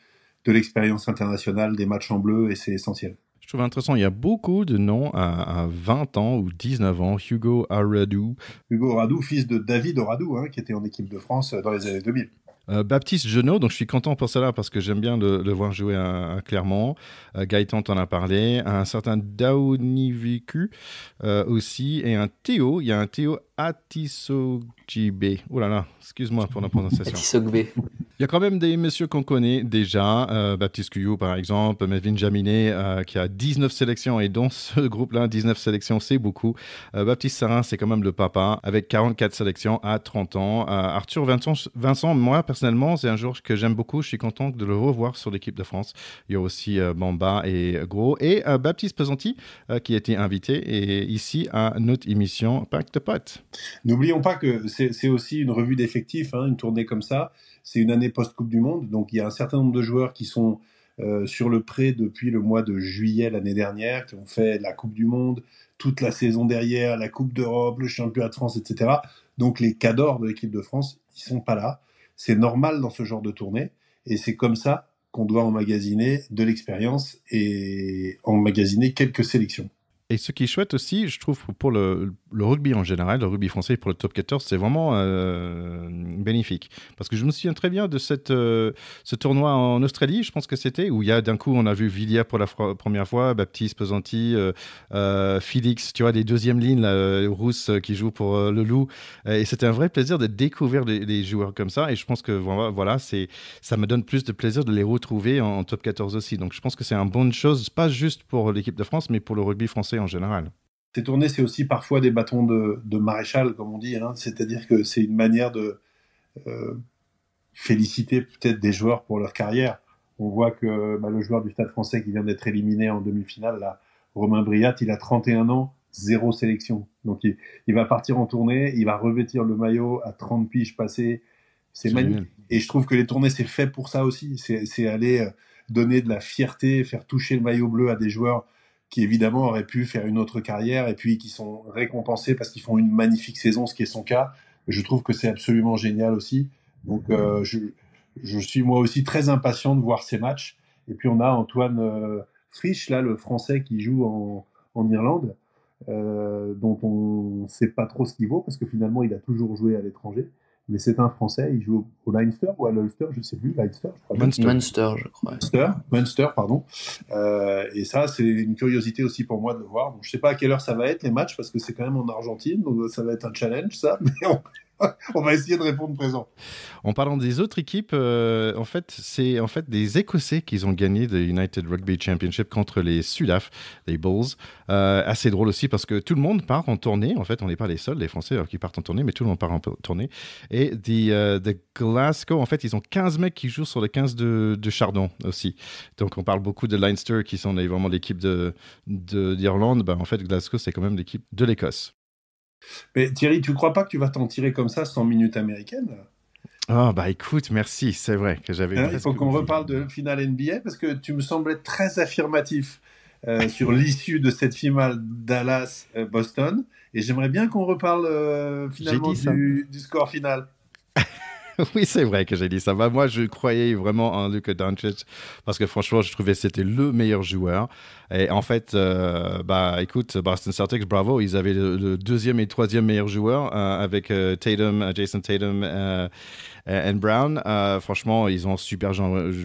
de l'expérience internationale, des matchs en bleu, et c'est essentiel. Je trouve intéressant, il y a beaucoup de noms à 20 ans ou 19 ans. Hugo Aradou. Hugo Aradou, fils de David Aradou, hein, qui était en équipe de France dans les années 2000. Baptiste Genot, donc je suis content pour cela parce que j'aime bien le voir jouer à Clermont. Gaëtan t'en a parlé. Un certain Daouniviku aussi. Et un Théo, il y a un Théo Atisogbe. Oh là là, excuse-moi pour la prononciation. Atisogbe. Il y a quand même des messieurs qu'on connaît déjà. Baptiste Cuyou, par exemple. Melvin Jaminet, qui a 19 sélections. Et dans ce groupe-là, 19 sélections, c'est beaucoup. Baptiste Sarin, c'est quand même le papa, avec 44 sélections à 30 ans. Arthur Vincent, moi, personnellement, c'est un joueur que j'aime beaucoup. Je suis content de le revoir sur l'équipe de France. Il y a aussi Bamba et Gros. Et Baptiste Pesanti, qui a été invité et ici à notre émission Pack de Potes. N'oublions pas que c'est aussi une revue d'effectifs, hein, une tournée comme ça. C'est une année post-Coupe du Monde, donc il y a un certain nombre de joueurs qui sont sur le pré depuis le mois de juillet l'année dernière, qui ont fait la Coupe du Monde, toute la saison derrière, la Coupe d'Europe, le Championnat de France, etc. Donc les cadors de l'équipe de France, ils sont pas là. C'est normal dans ce genre de tournée, et c'est comme ça qu'on doit emmagasiner de l'expérience et emmagasiner quelques sélections. Et ce qui est chouette aussi, je trouve, pour le rugby en général, le rugby français pour le top 14, c'est vraiment bénéfique. Parce que je me souviens très bien de ce tournoi en Australie, je pense que c'était, où il y a d'un coup, on a vu Villiers pour la première fois, Baptiste, Pesanti, Félix, tu vois, les deuxièmes lignes, là, Rousse qui joue pour le Loup. Et c'était un vrai plaisir de découvrir les joueurs comme ça. Et je pense que voilà, ça me donne plus de plaisir de les retrouver en top 14 aussi. Donc je pense que c'est une bonne chose, pas juste pour l'équipe de France, mais pour le rugby français en général. Ces tournées, c'est aussi parfois des bâtons de maréchal, comme on dit, hein. C'est-à-dire que c'est une manière de féliciter peut-être des joueurs pour leur carrière. On voit que le joueur du Stade français qui vient d'être éliminé en demi-finale, là, Romain Briat, il a 31 ans, 0 sélection. Donc il va partir en tournée, il va revêtir le maillot à 30 piges passées. C'est magnifique. Et je trouve que les tournées, c'est fait pour ça aussi. C'est aller donner de la fierté, faire toucher le maillot bleu à des joueurs qui évidemment auraient pu faire une autre carrière et puis qui sont récompensés parce qu'ils font une magnifique saison, ce qui est son cas. Je trouve que c'est absolument génial aussi. Donc je suis moi aussi très impatient de voir ces matchs. Et puis on a Antoine Frisch, là, le Français qui joue en Irlande, dont on ne sait pas trop ce qu'il vaut parce que finalement il a toujours joué à l'étranger. Mais c'est un Français, il joue au Leinster ou à l'Ulster, je ne sais plus, Leinster, je crois. Munster, je crois. Munster, pardon. Et ça, c'est une curiosité aussi pour moi de le voir. Bon, je ne sais pas à quelle heure ça va être, les matchs, parce que c'est quand même en Argentine, donc ça va être un challenge, ça. Mais on va essayer de répondre présent. En parlant des autres équipes, en fait, c'est des Écossais qui ont gagné le United Rugby Championship contre les Sudaf, les Bulls. Assez drôle aussi parce que tout le monde part en tournée. En fait, on n'est pas les seuls, les Français qui partent en tournée, mais tout le monde part en tournée. Et de Glasgow, en fait, ils ont 15 mecs qui jouent sur le 15 de Chardon aussi. Donc, on parle beaucoup de Leinster qui sont vraiment l'équipe d'Irlande. En fait, Glasgow, c'est quand même l'équipe de l'Écosse. Mais Thierry, tu ne crois pas que tu vas t'en tirer comme ça 100 minutes américaines? Écoute, merci, c'est vrai que j'avais... Il faut qu'on reparle de finale NBA parce que tu me semblais très affirmatif sur l'issue de cette finale Dallas-Boston et j'aimerais bien qu'on reparle finalement du score final. Oui, c'est vrai que j'ai dit ça. Bah, moi, je croyais vraiment en Luka Doncic parce que franchement, je trouvais que c'était le meilleur joueur. Et en fait, écoute, Boston Celtics, bravo, ils avaient le deuxième et troisième meilleur joueur avec Tatum, Jason Tatum et Brown. Franchement, ils ont super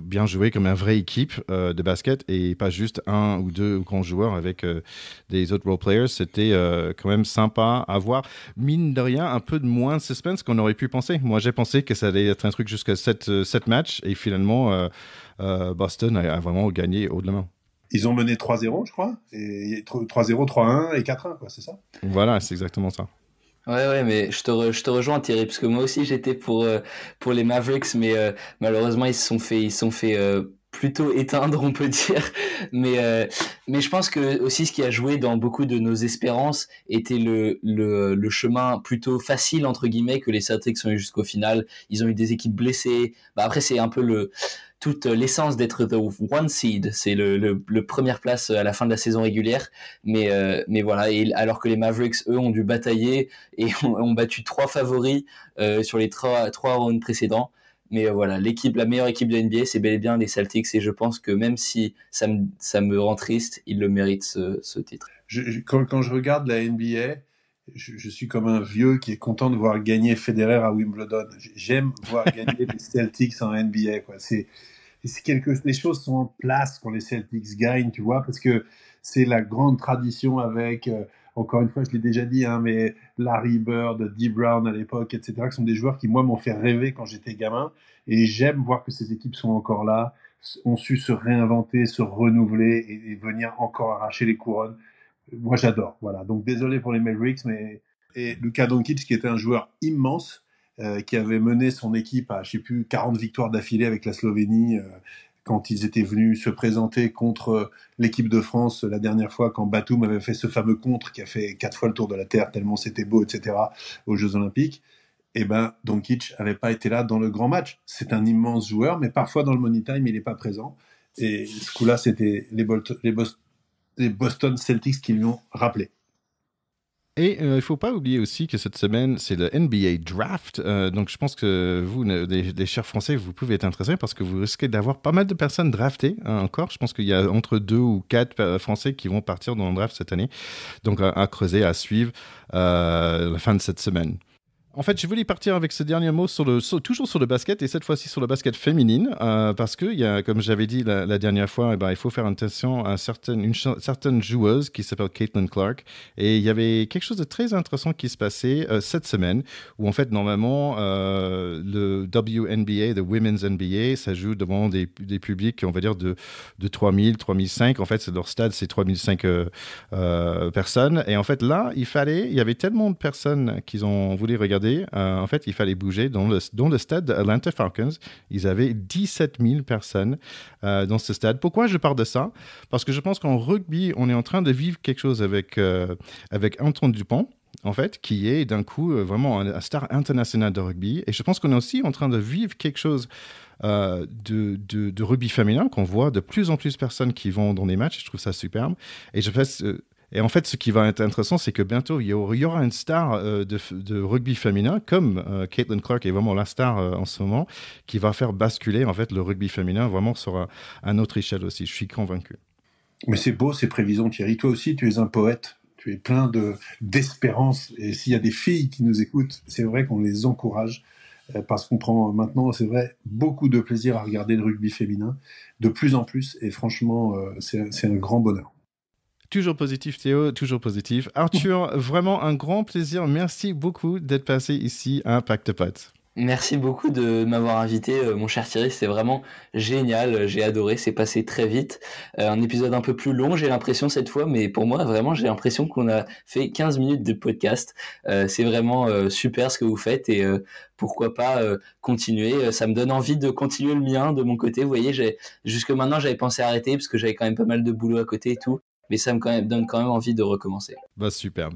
bien joué comme une vraie équipe de basket et pas juste un ou deux grands joueurs avec des autres role players. C'était quand même sympa à voir. Mine de rien, un peu de moins de suspense qu'on aurait pu penser. Moi, j'ai pensé que ça allait être un truc jusqu'à 7 matchs et finalement, Boston a vraiment gagné haut de la main. Ils ont mené 3-0, je crois. Et 3-0, 3-1 et 4-1, quoi, c'est ça? Voilà, c'est exactement ça. Ouais, mais je te rejoins Thierry, parce que moi aussi j'étais pour les Mavericks, mais malheureusement ils se sont fait plutôt éteindre, on peut dire. Mais je pense que aussi ce qui a joué dans beaucoup de nos espérances était le chemin plutôt facile entre guillemets que les Celtics ont eu jusqu'au final. Ils ont eu des équipes blessées. Bah après c'est un peu toute l'essence d'être the one seed, c'est le première place à la fin de la saison régulière. Mais voilà, et alors que les Mavericks eux ont dû batailler et ont battu 3 favoris sur les trois rounds précédents. Mais voilà, la meilleure équipe de NBA, c'est bel et bien les Celtics, et je pense que même si ça me rend triste, ils le méritent ce titre. Quand je regarde la NBA, je suis comme un vieux qui est content de voir gagner Federer à Wimbledon. J'aime voir gagner les Celtics en NBA, quoi. Les choses sont en place quand les Celtics gagnent, tu vois, parce que c'est la grande tradition avec, encore une fois, je l'ai déjà dit, hein, mais Larry Bird, Dee Brown à l'époque, etc., qui sont des joueurs qui, moi, m'ont fait rêver quand j'étais gamin. Et j'aime voir que ces équipes sont encore là, ont su se réinventer, se renouveler et venir encore arracher les couronnes. Moi, j'adore. Voilà. Donc, désolé pour les Mavericks, mais et Luka Doncic, qui était un joueur immense, qui avait mené son équipe à, je sais plus, 40 victoires d'affilée avec la Slovénie, quand ils étaient venus se présenter contre l'équipe de France la dernière fois, quand Batum avait fait ce fameux contre qui a fait 4 fois le tour de la Terre, tellement c'était beau, etc., aux Jeux Olympiques. Et ben, Doncic avait pas été là dans le grand match. C'est un immense joueur, mais parfois dans le money time, il est pas présent. Et ce coup-là, c'était les Boston Celtics qui lui ont rappelé. Et il ne faut pas oublier aussi que cette semaine, c'est le NBA Draft. Donc, je pense que vous, les chers Français, vous pouvez être intéressés parce que vous risquez d'avoir pas mal de personnes draftées encore. Je pense qu'il y a entre 2 ou 4 Français qui vont partir dans le draft cette année. Donc, à creuser, à suivre la fin de cette semaine. En fait, je voulais partir avec ce dernier mot toujours sur le basket et cette fois-ci sur le basket féminine parce que, comme j'avais dit la dernière fois, il faut faire attention à une certaine joueuse qui s'appelle Caitlin Clark. Et il y avait quelque chose de très intéressant qui se passait cette semaine où en fait, normalement, le WNBA, the Women's NBA, ça joue devant des publics, on va dire, de 3000, 3005. En fait, c'est leur stade, c'est 3005 personnes. Et en fait, là, il y avait tellement de personnes qu'ils ont voulu regarder. En fait, il fallait bouger dans le stade de Atlanta Falcons. Ils avaient 17 000 personnes dans ce stade. Pourquoi je parle de ça? Parce que je pense qu'en rugby, on est en train de vivre quelque chose avec Antoine Dupont, en fait, qui est d'un coup vraiment un star international de rugby. Et je pense qu'on est aussi en train de vivre quelque chose de rugby féminin, qu'on voit de plus en plus de personnes qui vont dans les matchs. Je trouve ça superbe. Et en fait, ce qui va être intéressant, c'est que bientôt, il y aura une star de rugby féminin, comme Caitlin Clark est vraiment la star en ce moment, qui va faire basculer en fait, le rugby féminin vraiment sur un autre échelle aussi. Je suis convaincu. Mais c'est beau ces prévisions, Thierry. Toi aussi, tu es un poète. Tu es plein d'espérance. Et s'il y a des filles qui nous écoutent, c'est vrai qu'on les encourage parce qu'on prend maintenant, c'est vrai, beaucoup de plaisir à regarder le rugby féminin, de plus en plus. Et franchement, c'est un grand bonheur. Toujours positif, Théo, toujours positif. Arthur, vraiment un grand plaisir. Merci beaucoup d'être passé ici à Impact Pot. Merci beaucoup de m'avoir invité, mon cher Thierry. C'est vraiment génial. J'ai adoré. C'est passé très vite. Un épisode un peu plus long, j'ai l'impression cette fois, mais pour moi, vraiment, j'ai l'impression qu'on a fait 15 minutes de podcast. C'est vraiment super ce que vous faites et pourquoi pas continuer. Ça me donne envie de continuer le mien de mon côté. Vous voyez, jusque maintenant, j'avais pensé arrêter parce que j'avais quand même pas mal de boulot à côté et tout. Mais ça donne quand même envie de recommencer. Bah, superbe.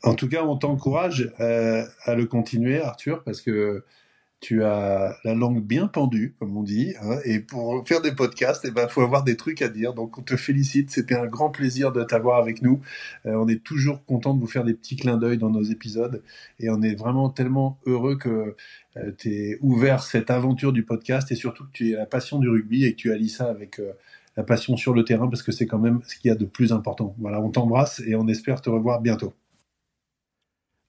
En tout cas, on t'encourage à le continuer, Arthur, parce que tu as la langue bien pendue, comme on dit, hein, et pour faire des podcasts, faut avoir des trucs à dire. Donc, on te félicite. C'était un grand plaisir de t'avoir avec nous. On est toujours content de vous faire des petits clins d'œil dans nos épisodes, et on est vraiment tellement heureux que tu aies ouvert cette aventure du podcast, et surtout que tu aies la passion du rugby et que tu allies ça avec la passion sur le terrain, parce que c'est quand même ce qu'il y a de plus important. Voilà, on t'embrasse et on espère te revoir bientôt.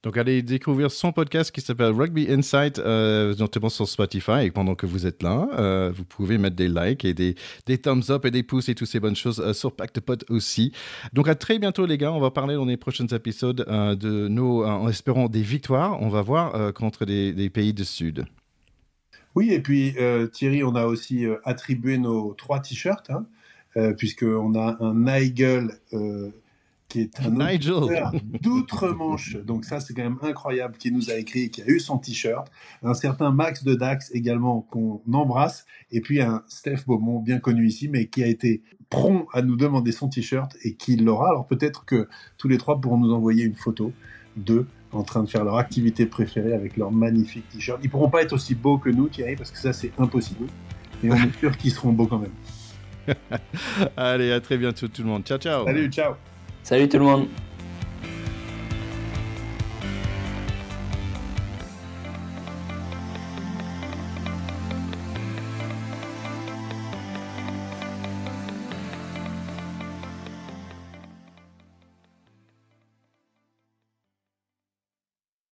Donc, allez découvrir son podcast qui s'appelle Rugby Insight, notamment sur Spotify. Et pendant que vous êtes là, vous pouvez mettre des likes et des thumbs up et des pouces et toutes ces bonnes choses sur Pack de Pot aussi. Donc, à très bientôt, les gars. On va parler dans les prochains épisodes de nos, en espérant des victoires. On va voir contre des pays du Sud. Oui, et puis Thierry, on a aussi attribué nos 3 t-shirts, hein, puisqu'on a un Nigel qui est un auditeur d'outre-Manche, donc ça c'est quand même incroyable, qui nous a écrit, qui a eu son t-shirt, un certain Max de Dax également qu'on embrasse, et puis un Steph Beaumont bien connu ici, mais qui a été prompt à nous demander son t-shirt et qui l'aura. Alors peut-être que tous les 3 pourront nous envoyer une photo d'eux en train de faire leur activité préférée avec leur magnifique t-shirt. Ils pourront pas être aussi beaux que nous, Thierry, parce que ça c'est impossible, mais on est sûr qu'ils seront beaux quand même. Allez, à très bientôt tout le monde. Ciao, ciao. Salut, ciao. Salut tout le monde.